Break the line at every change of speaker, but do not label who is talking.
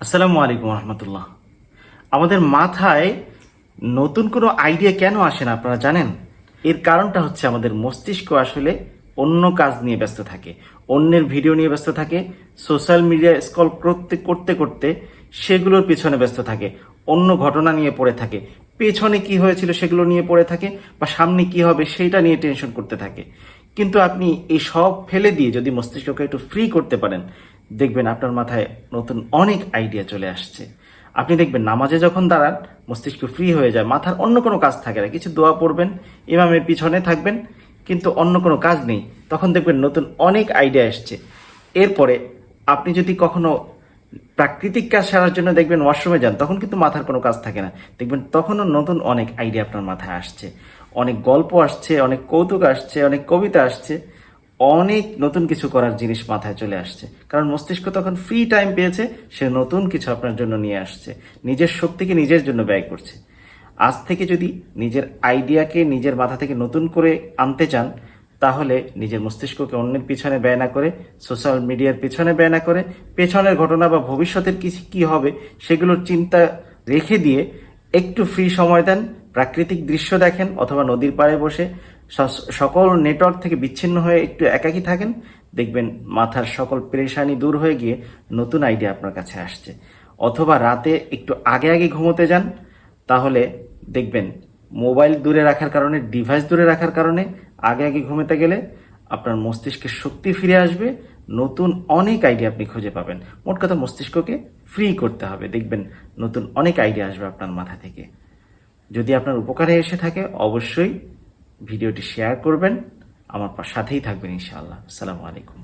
আসসালামু আলাইকুম রহমতুল্লাহ। আমাদের মাথায় নতুন কোনো আইডিয়া কেন আসে না আপনারা জানেন? এর কারণটা হচ্ছে আমাদের মস্তিষ্ক আসলে অন্য কাজ নিয়ে ব্যস্ত থাকে, অন্যের ভিডিও নিয়ে ব্যস্ত থাকে, সোশ্যাল মিডিয়া স্ক্রল করতে করতে করতে সেগুলোর পিছনে ব্যস্ত থাকে, অন্য ঘটনা নিয়ে পড়ে থাকে, পেছনে কি হয়েছিল সেগুলো নিয়ে পড়ে থাকে, বা সামনে কি হবে সেইটা নিয়ে টেনশন করতে থাকে। কিন্তু আপনি এই সব ফেলে দিয়ে যদি মস্তিষ্ককে একটু ফ্রি করতে পারেন, দেখবেন আপনার মাথায় নতুন অনেক আইডিয়া চলে আসছে। আপনি দেখবেন নামাজে যখন দাঁড়ান মস্তিষ্ক ফ্রি হয়ে যায়, মাথার অন্য কোনো কাজ থাকে না, কিছু দোয়া পড়বেন, ইমামের পিছনে থাকবেন, কিন্তু অন্য কোনো কাজ নেই। তখন দেখবেন নতুন অনেক আইডিয়া আসছে। এরপরে আপনি যদি কখনো প্রাকৃতিক কাজ সারার জন্য দেখবেন ওয়াশরুমে যান, তখন কিন্তু মাথার কোনো কাজ থাকে না, দেখবেন তখনও নতুন অনেক আইডিয়া আপনার মাথায় আসছে, অনেক গল্প আসছে, অনেক কৌতুক আসছে, অনেক কবিতা আসছে, অনেক নতুন কিছু করার জিনিস মাথায় চলে আসছে। কারণ মস্তিষ্ক তখন ফ্রি টাইম পেয়েছে, সে নতুন কিছু আপনার জন্য নিয়ে আসছে, নিজের শক্তিকে নিজের জন্য ব্যয় করছে। আজ থেকে যদি নিজের আইডিয়াকে নিজের মাথা থেকে নতুন করে আনতে চান, তাহলে নিজের মস্তিষ্ককে অন্যের পিছনে ব্যয় না করে, সোশ্যাল মিডিয়ার পিছনে ব্যয় না করে, পেছনের ঘটনা বা ভবিষ্যতের কি হবে সেগুলোর চিন্তা রেখে দিয়ে একটু ফ্রি সময় দেন, প্রাকৃতিক দৃশ্য দেখেন, অথবা নদীর পাড়ে বসে সকল নেটওয়ার্ক থেকে বিচ্ছিন্ন হয়ে একটু একাকী থাকেন, দেখবেন মাথার সকল পেরেশানি দূর হয়ে গিয়ে নতুন আইডিয়া আপনার কাছে আসছে। অথবা রাতে একটু আগে আগে ঘুমোতে যান, তাহলে দেখবেন মোবাইল দূরে রাখার কারণে, ডিভাইস দূরে রাখার কারণে আগে আগে ঘুমোতে গেলে আপনার মস্তিষ্কের শক্তি ফিরে আসবে, নতুন অনেক আইডিয়া আপনি খুঁজে পাবেন। মোট কথা মস্তিষ্ককে ফ্রি করতে হবে, দেখবেন নতুন অনেক আইডিয়া আসবে আপনার মাথা থেকে। যদি আপনার উপকারে এসে থাকে অবশ্যই ভিডিওটি শেয়ার করবেন, আমার সাথেই থাকবেন ইনশাআল্লাহ। আসসালামু আলাইকুম।